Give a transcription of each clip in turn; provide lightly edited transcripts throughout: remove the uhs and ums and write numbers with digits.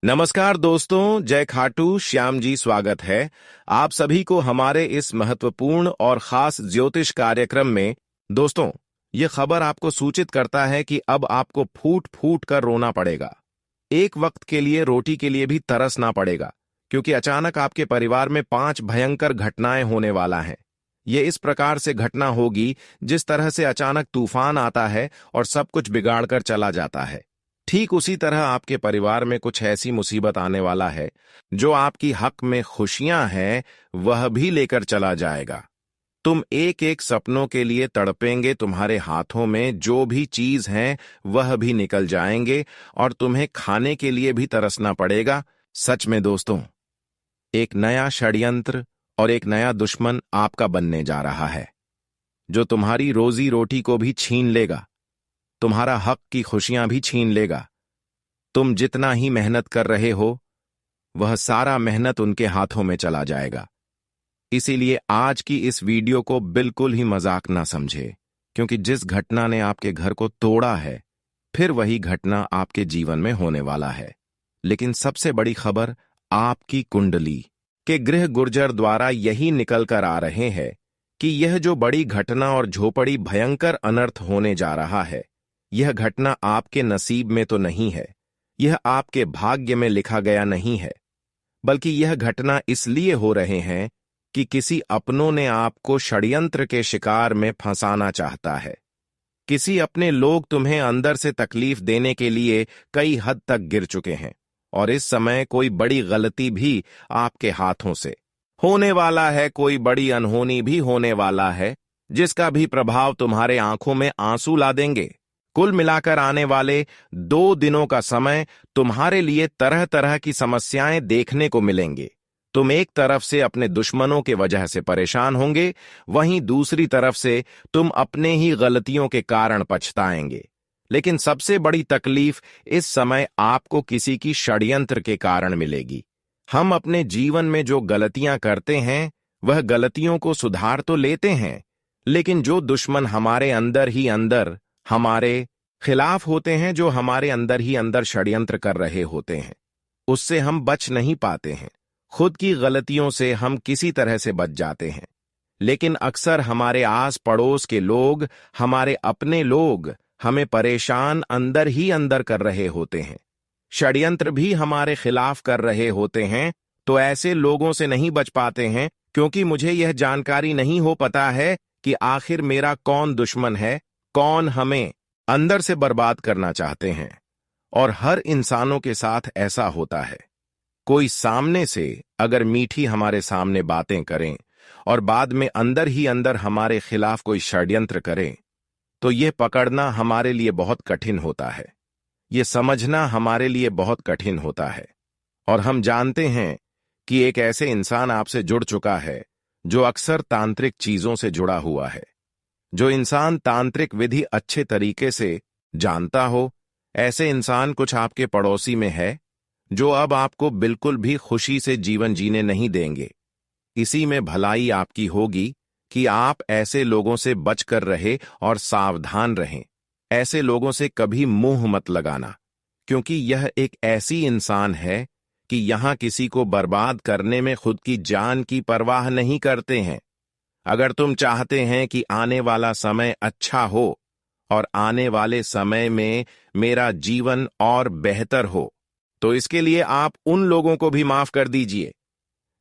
नमस्कार दोस्तों, जय खाटू श्याम जी स्वागत है आप सभी को हमारे इस महत्वपूर्ण और खास ज्योतिष कार्यक्रम में। दोस्तों, ये खबर आपको सूचित करता है कि अब आपको फूट फूट कर रोना पड़ेगा। एक वक्त के लिए रोटी के लिए भी तरसना पड़ेगा, क्योंकि अचानक आपके परिवार में 5 भयंकर घटनाएं होने वाला हैं। ये इस प्रकार से घटना होगी जिस तरह से अचानक तूफान आता है और सब कुछ बिगाड़ कर चला जाता है। ठीक उसी तरह आपके परिवार में कुछ ऐसी मुसीबत आने वाला है जो आपकी हक में खुशियां हैं वह भी लेकर चला जाएगा। तुम एक एक सपनों के लिए तड़पेंगे, तुम्हारे हाथों में जो भी चीज हैं वह भी निकल जाएंगे और तुम्हें खाने के लिए भी तरसना पड़ेगा। सच में दोस्तों, एक नया षड्यंत्र और एक नया दुश्मन आपका बनने जा रहा है, जो तुम्हारी रोजी रोटी को भी छीन लेगा, तुम्हारा हक की खुशियां भी छीन लेगा। तुम जितना ही मेहनत कर रहे हो वह सारा मेहनत उनके हाथों में चला जाएगा। इसीलिए आज की इस वीडियो को बिल्कुल ही मजाक ना समझे, क्योंकि जिस घटना ने आपके घर को तोड़ा है फिर वही घटना आपके जीवन में होने वाला है। लेकिन सबसे बड़ी खबर, आपकी कुंडली के गृह गुर्जर द्वारा यही निकल कर आ रहे हैं कि यह जो बड़ी घटना और झोपड़ी भयंकर अनर्थ होने जा रहा है, यह घटना आपके नसीब में तो नहीं है, यह आपके भाग्य में लिखा गया नहीं है, बल्कि यह घटना इसलिए हो रहे हैं कि किसी अपनों ने आपको षड्यंत्र के शिकार में फंसाना चाहता है। किसी अपने लोग तुम्हें अंदर से तकलीफ देने के लिए कई हद तक गिर चुके हैं और इस समय कोई बड़ी गलती भी आपके हाथों से होने वाला है, कोई बड़ी अनहोनी भी होने वाला है, जिसका भी प्रभाव तुम्हारे आंखों में आंसू ला देंगे। कुल मिलाकर आने वाले 2 दिनों का समय तुम्हारे लिए तरह तरह की समस्याएं देखने को मिलेंगे। तुम एक तरफ से अपने दुश्मनों के वजह से परेशान होंगे, वहीं दूसरी तरफ से तुम अपने ही गलतियों के कारण पछताएंगे। लेकिन सबसे बड़ी तकलीफ इस समय आपको किसी की षड्यंत्र के कारण मिलेगी। हम अपने जीवन में जो गलतियां करते हैं वह गलतियों को सुधार तो लेते हैं, लेकिन जो दुश्मन हमारे अंदर ही अंदर हमारे खिलाफ होते हैं, जो हमारे अंदर ही अंदर षड्यंत्र कर रहे होते हैं, उससे हम बच नहीं पाते हैं। खुद की गलतियों से हम किसी तरह से बच जाते हैं, लेकिन अक्सर हमारे आस पड़ोस के लोग, हमारे अपने लोग हमें परेशान अंदर ही अंदर कर रहे होते हैं। षड्यंत्र भी हमारे खिलाफ कर रहे होते हैं, तो ऐसे लोगों से नहीं बच पाते हैं, क्योंकि मुझे यह जानकारी नहीं हो पता है कि आखिर मेरा कौन दुश्मन है, कौन हमें अंदर से बर्बाद करना चाहते हैं। और हर इंसानों के साथ ऐसा होता है। कोई सामने से अगर मीठी हमारे सामने बातें करें और बाद में अंदर ही अंदर हमारे खिलाफ कोई षड्यंत्र करें, तो यह पकड़ना हमारे लिए बहुत कठिन होता है, यह समझना हमारे लिए बहुत कठिन होता है। और हम जानते हैं कि एक ऐसे इंसान आपसे जुड़ चुका है जो अक्सर तांत्रिक चीजों से जुड़ा हुआ है। जो इंसान तांत्रिक विधि अच्छे तरीके से जानता हो, ऐसे इंसान कुछ आपके पड़ोसी में है जो अब आपको बिल्कुल भी खुशी से जीवन जीने नहीं देंगे। इसी में भलाई आपकी होगी कि आप ऐसे लोगों से बचकर रहे और सावधान रहें। ऐसे लोगों से कभी मुंह मत लगाना, क्योंकि यह एक ऐसी इंसान है कि यहां किसी को बर्बाद करने में खुद की जान की परवाह नहीं करते हैं। अगर तुम चाहते हैं कि आने वाला समय अच्छा हो और आने वाले समय में मेरा जीवन और बेहतर हो, तो इसके लिए आप उन लोगों को भी माफ कर दीजिए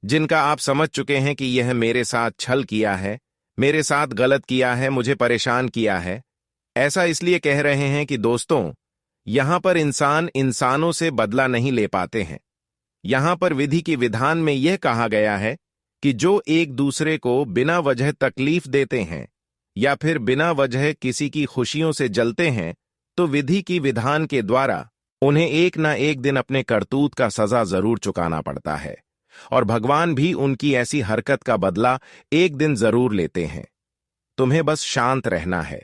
जिनका आप समझ चुके हैं कि यह मेरे साथ छल किया है, मेरे साथ गलत किया है, मुझे परेशान किया है। ऐसा इसलिए कह रहे हैं कि दोस्तों, यहां पर इंसान इंसानों से बदला नहीं ले पाते हैं। यहां पर विधि की विधान में यह कहा गया है कि जो एक दूसरे को बिना वजह तकलीफ देते हैं या फिर बिना वजह किसी की खुशियों से जलते हैं, तो विधि की विधान के द्वारा उन्हें एक ना एक दिन अपने करतूत का सजा जरूर चुकाना पड़ता है, और भगवान भी उनकी ऐसी हरकत का बदला एक दिन जरूर लेते हैं। तुम्हें बस शांत रहना है।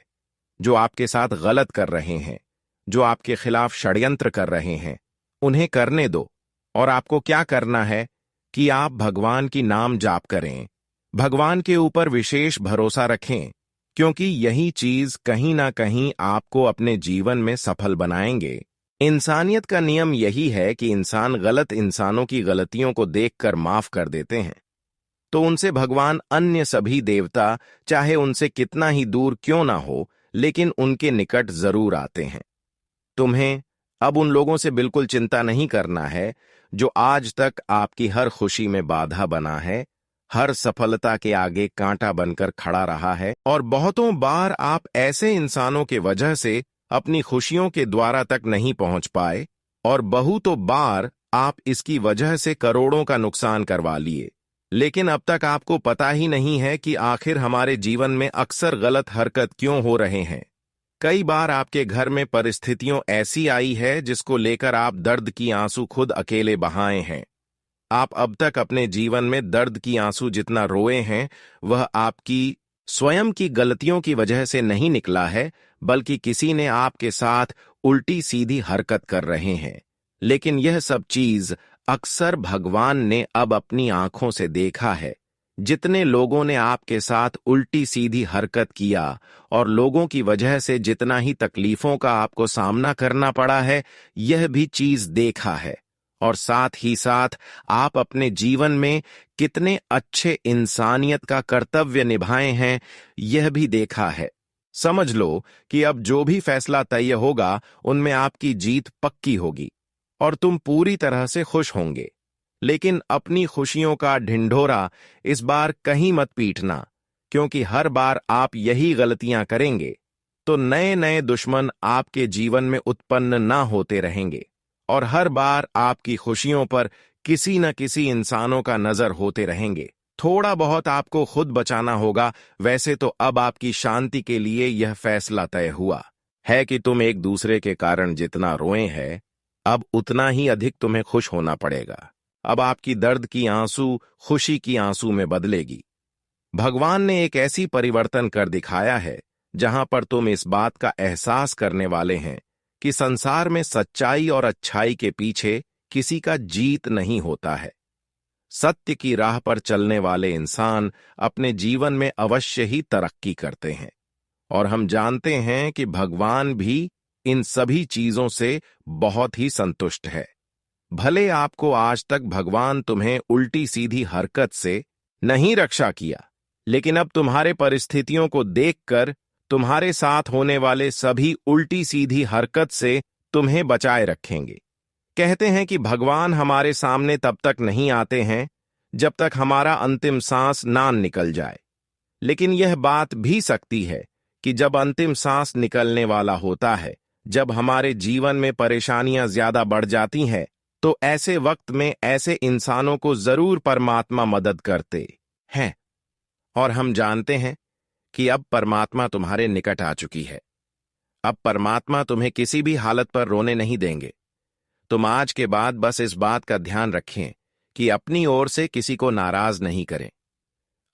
जो आपके साथ गलत कर रहे हैं, जो आपके खिलाफ षड्यंत्र कर रहे हैं, उन्हें करने दो। और आपको क्या करना है कि आप भगवान की नाम जाप करें, भगवान के ऊपर विशेष भरोसा रखें, क्योंकि यही चीज कहीं ना कहीं आपको अपने जीवन में सफल बनाएंगे। इंसानियत का नियम यही है कि इंसान गलत इंसानों की गलतियों को देखकर माफ कर देते हैं, तो उनसे भगवान अन्य सभी देवता चाहे उनसे कितना ही दूर क्यों ना हो, लेकिन उनके निकट जरूर आते हैं। तुम्हें अब उन लोगों से बिल्कुल चिंता नहीं करना है जो आज तक आपकी हर खुशी में बाधा बना है, हर सफलता के आगे कांटा बनकर खड़ा रहा है, और बहुतों बार आप ऐसे इंसानों के वजह से अपनी खुशियों के द्वारा तक नहीं पहुंच पाए, और बहुतों बार आप इसकी वजह से करोड़ों का नुकसान करवा लिए। लेकिन अब तक आपको पता ही नहीं है कि आखिर हमारे जीवन में अक्सर गलत हरकत क्यों हो रहे हैं। कई बार आपके घर में परिस्थितियों ऐसी आई है जिसको लेकर आप दर्द की आंसू खुद अकेले बहाए हैं। आप अब तक अपने जीवन में दर्द की आंसू जितना रोए हैं, वह आपकी स्वयं की गलतियों की वजह से नहीं निकला है, बल्कि किसी ने आपके साथ उल्टी सीधी हरकत कर रहे हैं। लेकिन यह सब चीज अक्सर भगवान ने अब अपनी आंखों से देखा है। जितने लोगों ने आपके साथ उल्टी सीधी हरकत किया और लोगों की वजह से जितना ही तकलीफों का आपको सामना करना पड़ा है, यह भी चीज देखा है। और साथ ही साथ आप अपने जीवन में कितने अच्छे इंसानियत का कर्तव्य निभाए हैं, यह भी देखा है। समझ लो कि अब जो भी फैसला तय होगा उनमें आपकी जीत पक्की होगी और तुम पूरी तरह से खुश होंगे। लेकिन अपनी खुशियों का ढिंढोरा इस बार कहीं मत पीटना, क्योंकि हर बार आप यही गलतियां करेंगे तो नए नए दुश्मन आपके जीवन में उत्पन्न ना होते रहेंगे, और हर बार आपकी खुशियों पर किसी न किसी इंसानों का नजर होते रहेंगे। थोड़ा बहुत आपको खुद बचाना होगा। वैसे तो अब आपकी शांति के लिए यह फैसला तय हुआ है कि तुम एक दूसरे के कारण जितना रोए हैं, अब उतना ही अधिक तुम्हें खुश होना पड़ेगा। अब आपकी दर्द की आंसू खुशी की आंसू में बदलेगी। भगवान ने एक ऐसी परिवर्तन कर दिखाया है जहां पर तुम इस बात का एहसास करने वाले हैं कि संसार में सच्चाई और अच्छाई के पीछे किसी का जीत नहीं होता है। सत्य की राह पर चलने वाले इंसान अपने जीवन में अवश्य ही तरक्की करते हैं, और हम जानते हैं कि भगवान भी इन सभी चीजों से बहुत ही संतुष्ट है। भले आपको आज तक भगवान तुम्हें उल्टी सीधी हरकत से नहीं रक्षा किया, लेकिन अब तुम्हारे परिस्थितियों को देखकर तुम्हारे साथ होने वाले सभी उल्टी सीधी हरकत से तुम्हें बचाए रखेंगे। कहते हैं कि भगवान हमारे सामने तब तक नहीं आते हैं जब तक हमारा अंतिम सांस ना निकल जाए। लेकिन यह बात भी सकती है कि जब अंतिम सांस निकलने वाला होता है, जब हमारे जीवन में परेशानियां ज्यादा बढ़ जाती हैं, तो ऐसे वक्त में ऐसे इंसानों को जरूर परमात्मा मदद करते हैं। और हम जानते हैं कि अब परमात्मा तुम्हारे निकट आ चुकी है। अब परमात्मा तुम्हें किसी भी हालत पर रोने नहीं देंगे। तुम आज के बाद बस इस बात का ध्यान रखें कि अपनी ओर से किसी को नाराज नहीं करें,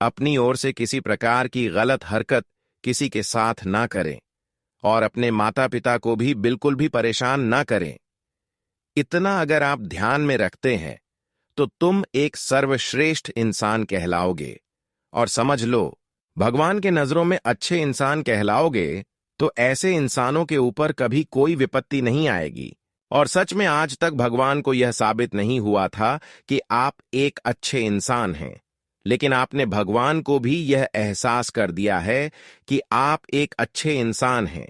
अपनी ओर से किसी प्रकार की गलत हरकत किसी के साथ ना करें, और अपने माता पिता को भी बिल्कुल भी परेशान ना करें। इतना अगर आप ध्यान में रखते हैं तो तुम एक सर्वश्रेष्ठ इंसान कहलाओगे। और समझ लो, भगवान के नजरों में अच्छे इंसान कहलाओगे तो ऐसे इंसानों के ऊपर कभी कोई विपत्ति नहीं आएगी। और सच में आज तक भगवान को यह साबित नहीं हुआ था कि आप एक अच्छे इंसान हैं, लेकिन आपने भगवान को भी यह एहसास कर दिया है कि आप एक अच्छे इंसान हैं।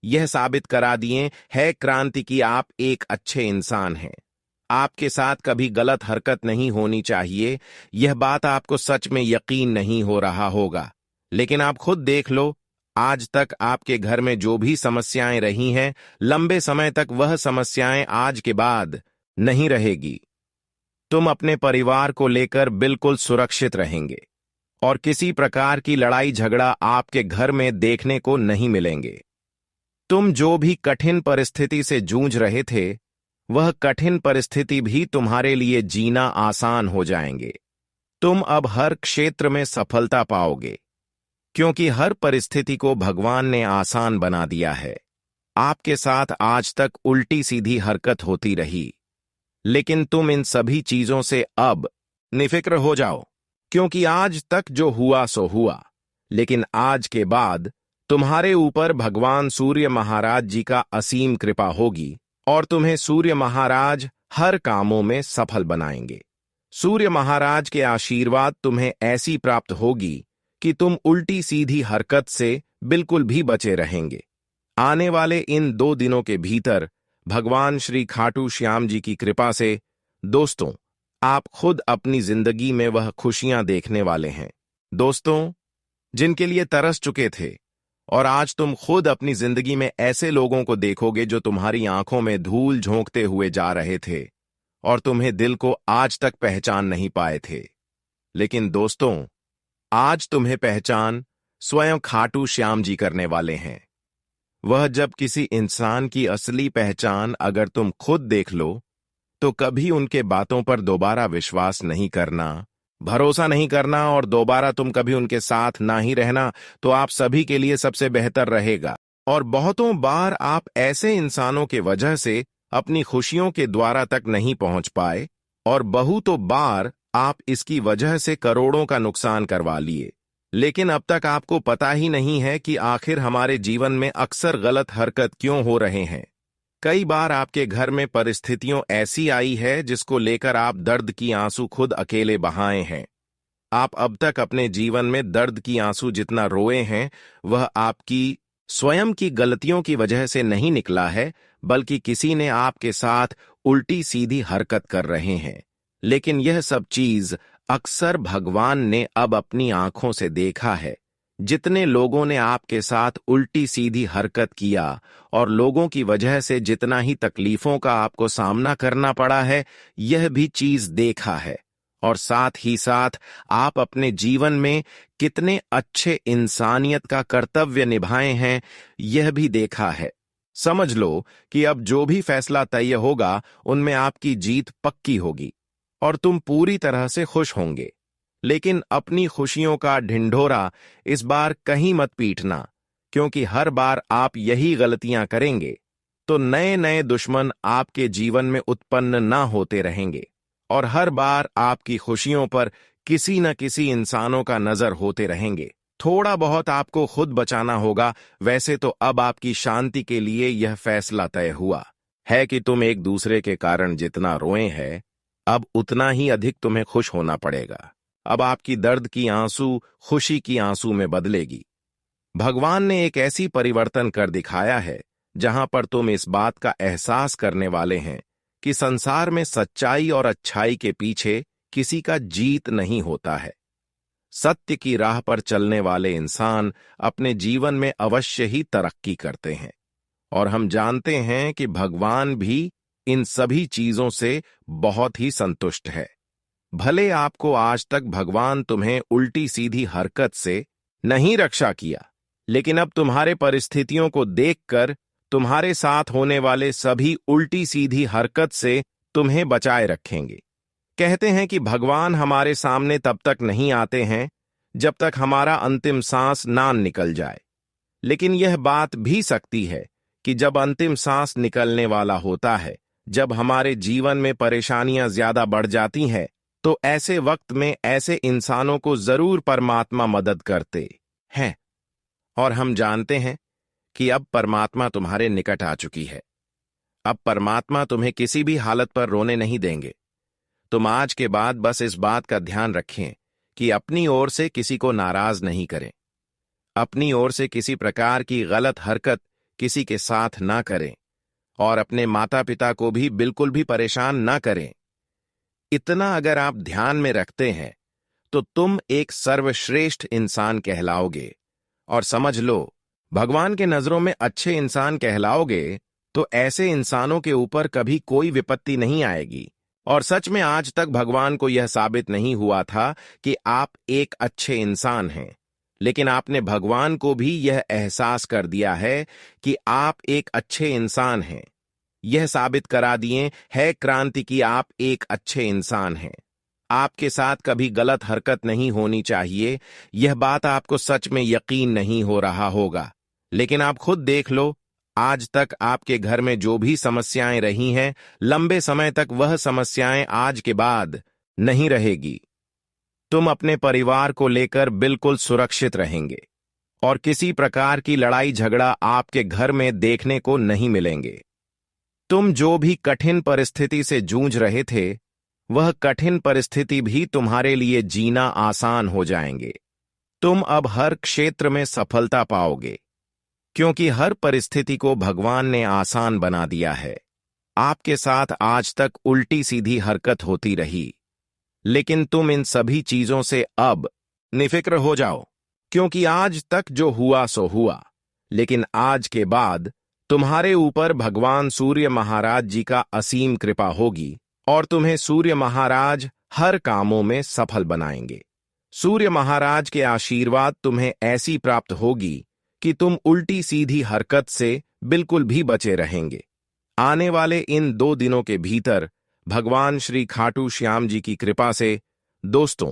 यह साबित करा दिए है क्रांति की आप एक अच्छे इंसान हैं। आपके साथ कभी गलत हरकत नहीं होनी चाहिए। यह बात आपको सच में यकीन नहीं हो रहा होगा, लेकिन आप खुद देख लो, आज तक आपके घर में जो भी समस्याएं रही हैं, लंबे समय तक वह समस्याएं आज के बाद नहीं रहेगी। तुम अपने परिवार को लेकर बिल्कुल सुरक्षित रहेंगे और किसी प्रकार की लड़ाई झगड़ा आपके घर में देखने को नहीं मिलेंगे। तुम जो भी कठिन परिस्थिति से जूझ रहे थे, वह कठिन परिस्थिति भी तुम्हारे लिए जीना आसान हो जाएंगे। तुम अब हर क्षेत्र में सफलता पाओगे, क्योंकि हर परिस्थिति को भगवान ने आसान बना दिया है। आपके साथ आज तक उल्टी सीधी हरकत होती रही, लेकिन तुम इन सभी चीजों से अब निफिक्र हो जाओ, क्योंकि आज तक जो हुआ सो हुआ। लेकिन आज के बाद तुम्हारे ऊपर भगवान सूर्य महाराज जी का असीम कृपा होगी और तुम्हें सूर्य महाराज हर कामों में सफल बनाएंगे। सूर्य महाराज के आशीर्वाद तुम्हें ऐसी प्राप्त होगी कि तुम उल्टी सीधी हरकत से बिल्कुल भी बचे रहेंगे। आने वाले इन 2 दिनों के भीतर भगवान श्री खाटू श्याम जी की कृपा से दोस्तों, आप खुद अपनी जिंदगी में वह खुशियां देखने वाले हैं दोस्तों, जिनके लिए तरस चुके थे। और आज तुम खुद अपनी जिंदगी में ऐसे लोगों को देखोगे जो तुम्हारी आंखों में धूल झोंकते हुए जा रहे थे और तुम्हें दिल को आज तक पहचान नहीं पाए थे। लेकिन दोस्तों, आज तुम्हें पहचान स्वयं खाटू श्याम जी करने वाले हैं। वह जब किसी इंसान की असली पहचान अगर तुम खुद देख लो तो कभी उनके बातों पर दोबारा विश्वास नहीं करना, भरोसा नहीं करना और दोबारा तुम कभी उनके साथ ना ही रहना तो आप सभी के लिए सबसे बेहतर रहेगा। और बहुतों बार आप ऐसे इंसानों के वजह से अपनी खुशियों के द्वारा तक नहीं पहुंच पाए और बहुतों बार आप इसकी वजह से करोड़ों का नुकसान करवा लिए। लेकिन अब तक आपको पता ही नहीं है कि आखिर हमारे जीवन में अक्सर गलत हरकत क्यों हो रहे हैं। कई बार आपके घर में परिस्थितियों ऐसी आई है जिसको लेकर आप दर्द की आंसू खुद अकेले बहाए हैं। आप अब तक अपने जीवन में दर्द की आंसू जितना रोए हैं वह आपकी स्वयं की गलतियों की वजह से नहीं निकला है, बल्कि किसी ने आपके साथ उल्टी सीधी हरकत कर रहे हैं। लेकिन यह सब चीज अक्सर भगवान ने अब अपनी आंखों से देखा है। जितने लोगों ने आपके साथ उल्टी सीधी हरकत किया और लोगों की वजह से जितना ही तकलीफों का आपको सामना करना पड़ा है, यह भी चीज देखा है। और साथ ही साथ आप अपने जीवन में कितने अच्छे इंसानियत का कर्तव्य निभाए हैं, यह भी देखा है। समझ लो कि अब जो भी फैसला तय होगा उनमें आपकी जीत पक्की होगी और तुम पूरी तरह से खुश होंगे। लेकिन अपनी खुशियों का ढिंढोरा इस बार कहीं मत पीटना, क्योंकि हर बार आप यही गलतियां करेंगे तो नए नए दुश्मन आपके जीवन में उत्पन्न ना होते रहेंगे और हर बार आपकी खुशियों पर किसी न किसी इंसानों का नजर होते रहेंगे। थोड़ा बहुत आपको खुद बचाना होगा। वैसे तो अब आपकी शांति के लिए यह फैसला तय हुआ है कि तुम एक दूसरे के कारण जितना रोए हैं, अब उतना ही अधिक तुम्हें खुश होना पड़ेगा। अब आपकी दर्द की आंसू खुशी की आंसू में बदलेगी। भगवान ने एक ऐसी परिवर्तन कर दिखाया है जहां पर तुम इस बात का एहसास करने वाले हैं कि संसार में सच्चाई और अच्छाई के पीछे किसी का जीत नहीं होता है। सत्य की राह पर चलने वाले इंसान अपने जीवन में अवश्य ही तरक्की करते हैं और हम जानते हैं कि भगवान भी इन सभी चीजों से बहुत ही संतुष्ट है। भले आपको आज तक भगवान तुम्हें उल्टी सीधी हरकत से नहीं रक्षा किया, लेकिन अब तुम्हारे परिस्थितियों को देखकर तुम्हारे साथ होने वाले सभी उल्टी सीधी हरकत से तुम्हें बचाए रखेंगे। कहते हैं कि भगवान हमारे सामने तब तक नहीं आते हैं जब तक हमारा अंतिम सांस ना निकल जाए। लेकिन यह बात भी सकती है कि जब अंतिम सांस निकलने वाला होता है, जब हमारे जीवन में परेशानियां ज्यादा बढ़ जाती हैं, तो ऐसे वक्त में ऐसे इंसानों को जरूर परमात्मा मदद करते हैं। और हम जानते हैं कि अब परमात्मा तुम्हारे निकट आ चुकी है। अब परमात्मा तुम्हें किसी भी हालत पर रोने नहीं देंगे। तुम आज के बाद बस इस बात का ध्यान रखें कि अपनी ओर से किसी को नाराज नहीं करें, अपनी ओर से किसी प्रकार की गलत हरकत किसी के साथ ना करें और अपने माता पिता को भी बिल्कुल भी परेशान ना करें। इतना अगर आप ध्यान में रखते हैं तो तुम एक सर्वश्रेष्ठ इंसान कहलाओगे। और समझ लो, भगवान के नजरों में अच्छे इंसान कहलाओगे तो ऐसे इंसानों के ऊपर कभी कोई विपत्ति नहीं आएगी। और सच में आज तक भगवान को यह साबित नहीं हुआ था कि आप एक अच्छे इंसान हैं, लेकिन आपने भगवान को भी यह एहसास कर दिया है कि आप एक अच्छे इंसान हैं। यह साबित करा दिए है क्रांति की आप एक अच्छे इंसान हैं। आपके साथ कभी गलत हरकत नहीं होनी चाहिए। यह बात आपको सच में यकीन नहीं हो रहा होगा, लेकिन आप खुद देख लो, आज तक आपके घर में जो भी समस्याएं रही हैं, लंबे समय तक वह समस्याएं आज के बाद नहीं रहेगी। तुम अपने परिवार को लेकर बिल्कुल सुरक्षित रहेंगे और किसी प्रकार की लड़ाई झगड़ा आपके घर में देखने को नहीं मिलेंगे। तुम जो भी कठिन परिस्थिति से जूझ रहे थे, वह कठिन परिस्थिति भी तुम्हारे लिए जीना आसान हो जाएंगे। तुम अब हर क्षेत्र में सफलता पाओगे, क्योंकि हर परिस्थिति को भगवान ने आसान बना दिया है। आपके साथ आज तक उल्टी सीधी हरकत होती रही, लेकिन तुम इन सभी चीजों से अब निफिक्र हो जाओ, क्योंकि आज तक जो हुआ सो हुआ, लेकिन आज के बाद तुम्हारे ऊपर भगवान सूर्य महाराज जी का असीम कृपा होगी और तुम्हें सूर्य महाराज हर कामों में सफल बनाएंगे। सूर्य महाराज के आशीर्वाद तुम्हें ऐसी प्राप्त होगी कि तुम उल्टी सीधी हरकत से बिल्कुल भी बचे रहेंगे। आने वाले इन 2 दिनों के भीतर भगवान श्री खाटू श्याम जी की कृपा से दोस्तों,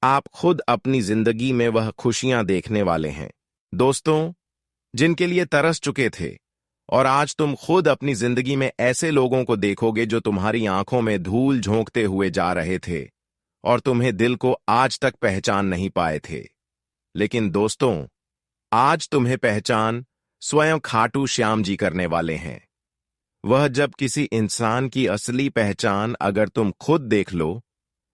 आप खुद अपनी जिंदगी में वह खुशियां देखने वाले हैं। दोस्तों, जिनके लिए तरस चुके थे, और आज तुम खुद अपनी जिंदगी में ऐसे लोगों को देखोगे जो तुम्हारी आंखों में धूल झोंकते हुए जा रहे थे और तुम्हें दिल को आज तक पहचान नहीं पाए थे। लेकिन दोस्तों, आज तुम्हें पहचान स्वयं खाटू श्याम जी करने वाले हैं। वह जब किसी इंसान की असली पहचान अगर तुम खुद देख लो,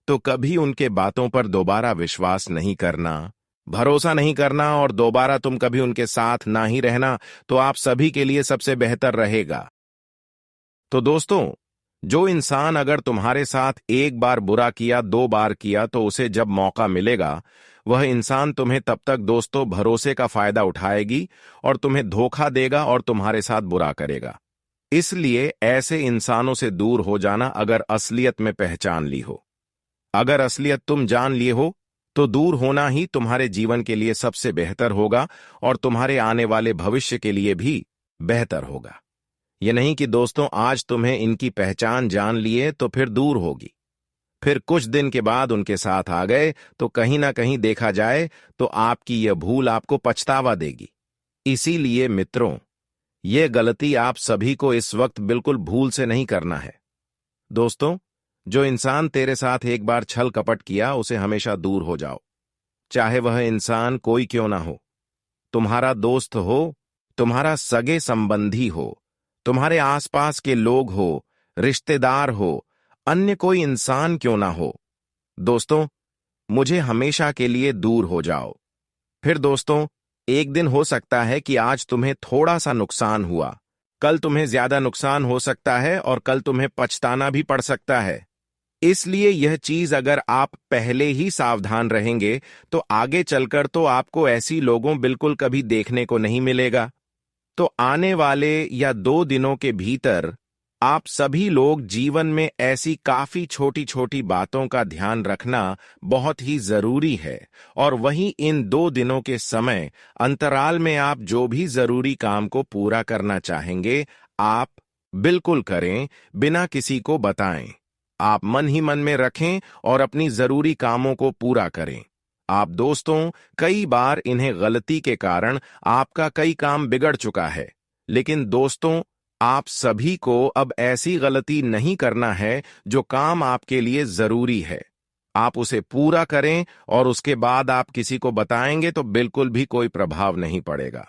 तो कभी उनके बातों पर दोबारा विश्वास नहीं करना, भरोसा नहीं करना और दोबारा तुम कभी उनके साथ ना ही रहना तो आप सभी के लिए सबसे बेहतर रहेगा। तो दोस्तों, जो इंसान अगर तुम्हारे साथ एक बार बुरा किया, 2 बार किया, तो उसे जब मौका मिलेगा, वह इंसान तुम्हें तब तक दोस्तों भरोसे का फायदा उठाएगी और तुम्हें धोखा देगा और तुम्हारे साथ बुरा करेगा। इसलिए ऐसे इंसानों से दूर हो जाना अगर असलियत में पहचान ली हो। अगर असलियत तुम जान लिए हो, तो दूर होना ही तुम्हारे जीवन के लिए सबसे बेहतर होगा और तुम्हारे आने वाले भविष्य के लिए भी बेहतर होगा। यह नहीं कि दोस्तों आज तुम्हें इनकी पहचान जान लिए तो फिर दूर होगी, फिर कुछ दिन के बाद उनके साथ आ गए तो कहीं ना कहीं देखा जाए तो आपकी यह भूल आपको पछतावा देगी। इसीलिए मित्रों, यह गलती आप सभी को इस वक्त बिल्कुल भूल से नहीं करना है। दोस्तों, जो इंसान तेरे साथ एक बार छल कपट किया, उसे हमेशा दूर हो जाओ, चाहे वह इंसान कोई क्यों ना हो। तुम्हारा दोस्त हो, तुम्हारा सगे संबंधी हो, तुम्हारे आसपास के लोग हो, रिश्तेदार हो, अन्य कोई इंसान क्यों ना हो, दोस्तों, मुझे हमेशा के लिए दूर हो जाओ। फिर दोस्तों, एक दिन हो सकता है कि आज तुम्हें थोड़ा सा नुकसान हुआ, कल तुम्हें ज्यादा नुकसान हो सकता है और कल तुम्हें पछताना भी पड़ सकता है। इसलिए यह चीज अगर आप पहले ही सावधान रहेंगे तो आगे चलकर तो आपको ऐसी लोगों बिल्कुल कभी देखने को नहीं मिलेगा। तो आने वाले या 2 दिनों के भीतर आप सभी लोग जीवन में ऐसी काफी छोटी छोटी बातों का ध्यान रखना बहुत ही जरूरी है, और वहीं इन 2 दिनों के समय अंतराल में आप जो भी जरूरी काम को पूरा करना चाहेंगे, आप बिल्कुल करें, बिना किसी को बताएं। आप मन ही मन में रखें और अपनी जरूरी कामों को पूरा करें। आप दोस्तों, कई बार इन्हें गलती के कारण आपका कई काम बिगड़ चुका है, लेकिन दोस्तों, आप सभी को अब ऐसी गलती नहीं करना है। जो काम आपके लिए जरूरी है, आप उसे पूरा करें और उसके बाद आप किसी को बताएंगे तो बिल्कुल भी कोई प्रभाव नहीं पड़ेगा।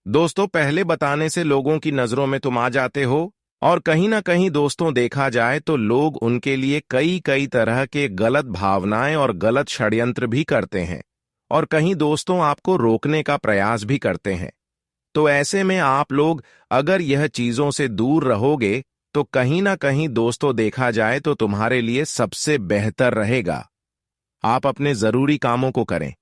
दोस्तों, पहले बताने से लोगों की नजरों में तुम आ जाते हो, और कहीं ना कहीं दोस्तों देखा जाए तो लोग उनके लिए कई कई तरह के गलत भावनाएं और गलत षड्यंत्र भी करते हैं, और कहीं दोस्तों आपको रोकने का प्रयास भी करते हैं। तो ऐसे में आप लोग अगर यह चीजों से दूर रहोगे तो कहीं ना कहीं दोस्तों देखा जाए तो तुम्हारे लिए सबसे बेहतर रहेगा। आप अपने जरूरी कामों को करें।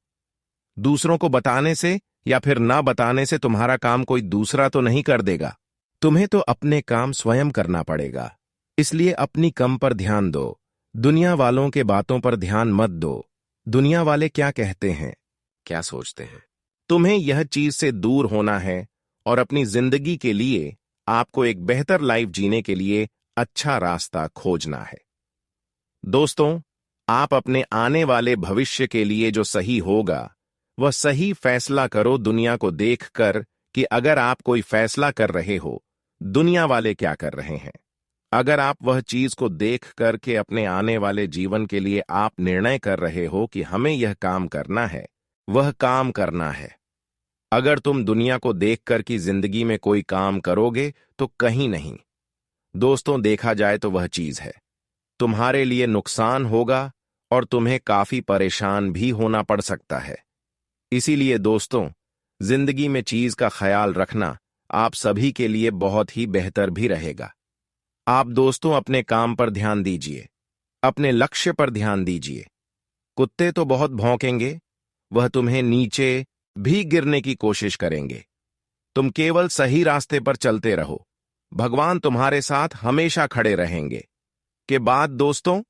दूसरों को बताने से या फिर ना बताने से तुम्हारा काम कोई दूसरा तो नहीं कर देगा। तुम्हें तो अपने काम स्वयं करना पड़ेगा। इसलिए अपनी कम पर ध्यान दो, दुनिया वालों के बातों पर ध्यान मत दो। दुनिया वाले क्या कहते हैं, क्या सोचते हैं। तुम्हें यह चीज से दूर होना है और अपनी जिंदगी के लिए, आपको एक बेहतर लाइफ जीने के लिए अच्छा रास्ता खोजना है। दोस्तों, आप अपने आने वाले भविष्य के लिए जो सही होगा वह सही फैसला करो, दुनिया को देखकर कि अगर आप कोई फैसला कर रहे हो, दुनिया वाले क्या कर रहे हैं। अगर आप वह चीज को देख कर के अपने आने वाले जीवन के लिए आप निर्णय कर रहे हो कि हमें यह काम करना है, वह काम करना है। अगर तुम दुनिया को देखकर कि जिंदगी में कोई काम करोगे तो कहीं नहीं। दोस्तों, देखा जाए तो वह चीज है तुम्हारे लिए नुकसान होगा और तुम्हें काफी परेशान भी होना पड़ सकता है। इसीलिए दोस्तों, जिंदगी में चीज का ख्याल रखना आप सभी के लिए बहुत ही बेहतर भी रहेगा। आप दोस्तों अपने काम पर ध्यान दीजिए, अपने लक्ष्य पर ध्यान दीजिए। कुत्ते तो बहुत भौंकेंगे, वह तुम्हें नीचे भी गिरने की कोशिश करेंगे। तुम केवल सही रास्ते पर चलते रहो, भगवान तुम्हारे साथ हमेशा खड़े रहेंगे। के बाद दोस्तों,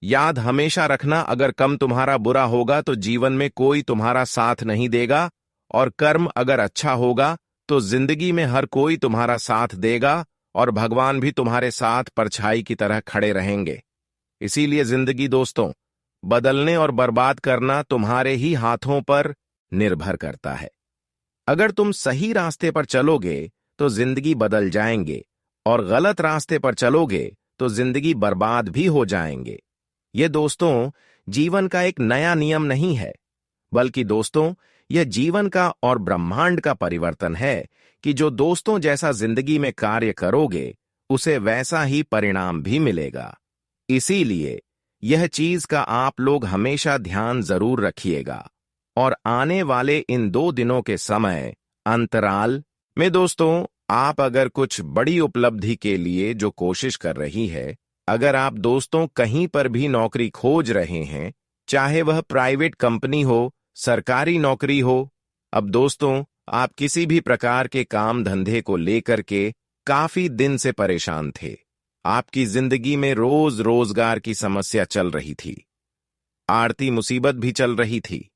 याद हमेशा रखना, अगर कम तुम्हारा बुरा होगा तो जीवन में कोई तुम्हारा साथ नहीं देगा, और कर्म अगर अच्छा होगा तो जिंदगी में हर कोई तुम्हारा साथ देगा और भगवान भी तुम्हारे साथ परछाई की तरह खड़े रहेंगे। इसीलिए जिंदगी दोस्तों, बदलने और बर्बाद करना तुम्हारे ही हाथों पर निर्भर करता है। अगर तुम सही रास्ते पर चलोगे तो जिंदगी बदल जाएंगे, और गलत रास्ते पर चलोगे तो जिंदगी बर्बाद भी हो जाएंगे। ये दोस्तों जीवन का एक नया नियम नहीं है, बल्कि दोस्तों यह जीवन का और ब्रह्मांड का परिवर्तन है कि जो दोस्तों जैसा जिंदगी में कार्य करोगे उसे वैसा ही परिणाम भी मिलेगा। इसीलिए यह चीज का आप लोग हमेशा ध्यान जरूर रखिएगा। और आने वाले इन 2 दिनों के समय अंतराल में दोस्तों, आप अगर कुछ बड़ी उपलब्धि के लिए जो कोशिश कर रही है, अगर आप दोस्तों कहीं पर भी नौकरी खोज रहे हैं, चाहे वह प्राइवेट कंपनी हो, सरकारी नौकरी हो, अब दोस्तों आप किसी भी प्रकार के काम धंधे को लेकर के काफी दिन से परेशान थे, आपकी जिंदगी में रोज रोजगार की समस्या चल रही थी, आर्थिक मुसीबत भी चल रही थी,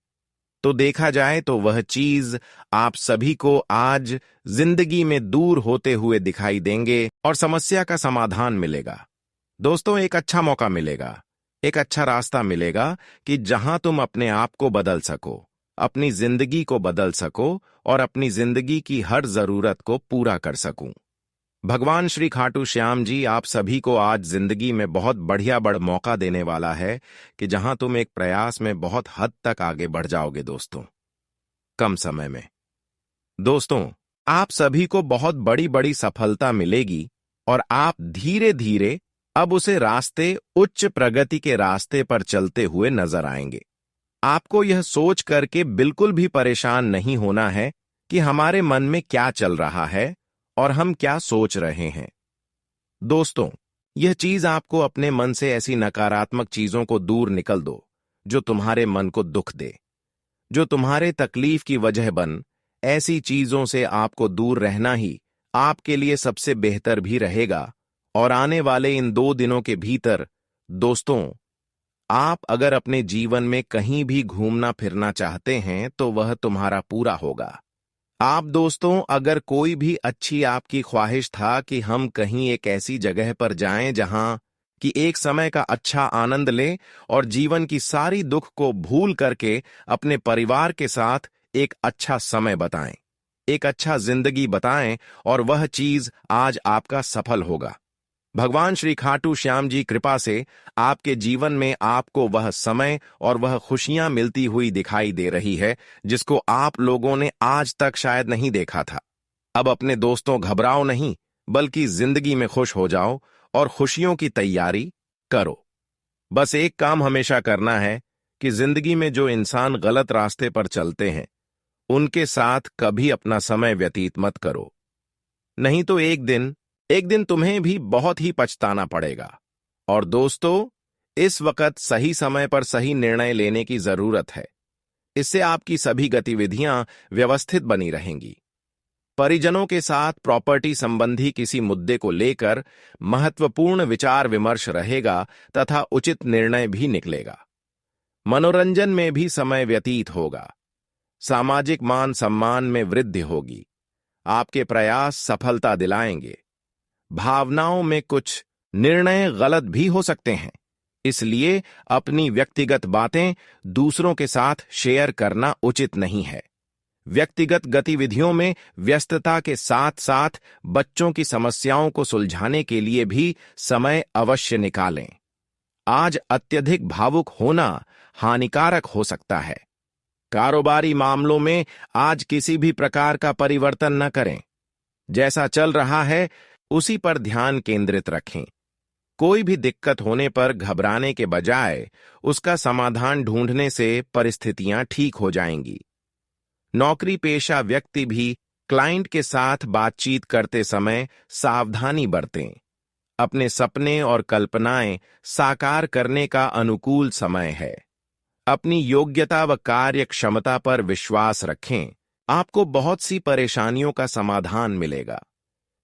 तो देखा जाए तो वह चीज आप सभी को आज जिंदगी में दूर होते हुए दिखाई देंगे और समस्या का समाधान मिलेगा। दोस्तों एक अच्छा मौका मिलेगा, एक अच्छा रास्ता मिलेगा कि जहां तुम अपने आप को बदल सको, अपनी जिंदगी को बदल सको और अपनी जिंदगी की हर जरूरत को पूरा कर सकूं। भगवान श्री खाटू श्याम जी आप सभी को आज जिंदगी में बहुत बढ़िया बड़ मौका देने वाला है कि जहां तुम एक प्रयास में बहुत हद तक आगे बढ़ जाओगे दोस्तों, कम समय में। दोस्तों आप सभी को बहुत बड़ी बड़ी सफलता मिलेगी और आप धीरे धीरे अब उसे रास्ते, उच्च प्रगति के रास्ते पर चलते हुए नजर आएंगे। आपको यह सोच करके बिल्कुल भी परेशान नहीं होना है कि हमारे मन में क्या चल रहा है और हम क्या सोच रहे हैं। दोस्तों यह चीज आपको अपने मन से ऐसी नकारात्मक चीजों को दूर निकल दो जो तुम्हारे मन को दुख दे, जो तुम्हारे तकलीफ की वजह बन। ऐसी चीजों से आपको दूर रहना ही आपके लिए सबसे बेहतर भी रहेगा। और आने वाले इन 2 दिनों के भीतर दोस्तों, आप अगर अपने जीवन में कहीं भी घूमना फिरना चाहते हैं तो वह तुम्हारा पूरा होगा। आप दोस्तों अगर कोई भी अच्छी आपकी ख्वाहिश था कि हम कहीं एक ऐसी जगह पर जाएं जहां कि एक समय का अच्छा आनंद लें और जीवन की सारी दुख को भूल करके अपने परिवार के साथ एक अच्छा समय बताएं, एक अच्छा जिंदगी बताएं, और वह चीज आज आपका सफल होगा। भगवान श्री खाटू श्याम जी कृपा से आपके जीवन में आपको वह समय और वह खुशियां मिलती हुई दिखाई दे रही है जिसको आप लोगों ने आज तक शायद नहीं देखा था। अब अपने दोस्तों घबराओ नहीं, बल्कि जिंदगी में खुश हो जाओ और खुशियों की तैयारी करो। बस एक काम हमेशा करना है कि जिंदगी में जो इंसान गलत रास्ते पर चलते हैं उनके साथ कभी अपना समय व्यतीत मत करो, नहीं तो एक दिन तुम्हें भी बहुत ही पछताना पड़ेगा। और दोस्तों इस वक्त सही समय पर सही निर्णय लेने की जरूरत है, इससे आपकी सभी गतिविधियां व्यवस्थित बनी रहेंगी। परिजनों के साथ प्रॉपर्टी संबंधी किसी मुद्दे को लेकर महत्वपूर्ण विचार विमर्श रहेगा तथा उचित निर्णय भी निकलेगा। मनोरंजन में भी समय व्यतीत होगा, सामाजिक मान सम्मान में वृद्धि होगी, आपके प्रयास सफलता दिलाएंगे। भावनाओं में कुछ निर्णय गलत भी हो सकते हैं, इसलिए अपनी व्यक्तिगत बातें दूसरों के साथ शेयर करना उचित नहीं है। व्यक्तिगत गतिविधियों में व्यस्तता के साथ साथ बच्चों की समस्याओं को सुलझाने के लिए भी समय अवश्य निकालें। आज अत्यधिक भावुक होना हानिकारक हो सकता है। कारोबारी मामलों में आज किसी भी प्रकार का परिवर्तन न करें। जैसा चल रहा है उसी पर ध्यान केंद्रित रखें। कोई भी दिक्कत होने पर घबराने के बजाय उसका समाधान ढूंढने से परिस्थितियां ठीक हो जाएंगी। नौकरी पेशा व्यक्ति भी क्लाइंट के साथ बातचीत करते समय सावधानी बरतें। अपने सपने और कल्पनाएं साकार करने का अनुकूल समय है। अपनी योग्यता व कार्य क्षमता पर विश्वास रखें। आपको बहुत सी परेशानियों का समाधान मिलेगा।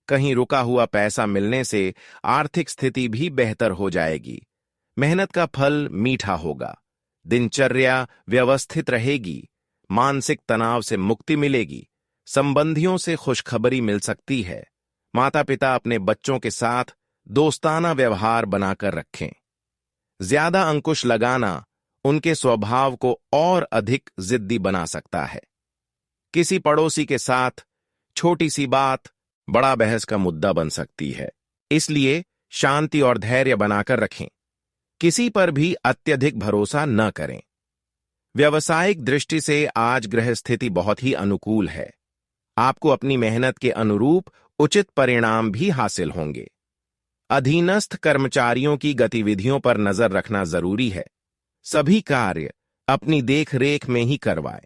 कहीं रुका हुआ पैसा मिलने से आर्थिक स्थिति भी बेहतर हो जाएगी। मेहनत का फल मीठा होगा। दिनचर्या व्यवस्थित रहेगी। मानसिक तनाव से मुक्ति मिलेगी। संबंधियों से खुशखबरी मिल सकती है। माता पिता अपने बच्चों के साथ दोस्ताना व्यवहार बनाकर रखें। ज्यादा अंकुश लगाना उनके स्वभाव को और अधिक जिद्दी बना सकता है। किसी पड़ोसी के साथ छोटी सी बात बड़ा बहस का मुद्दा बन सकती है, इसलिए शांति और धैर्य बनाकर रखें। किसी पर भी अत्यधिक भरोसा न करें। व्यावसायिक दृष्टि से आज ग्रह स्थिति बहुत ही अनुकूल है। आपको अपनी मेहनत के अनुरूप उचित परिणाम भी हासिल होंगे। अधीनस्थ कर्मचारियों की गतिविधियों पर नजर रखना जरूरी है। सभी कार्य अपनी देख रेख में ही करवाएं।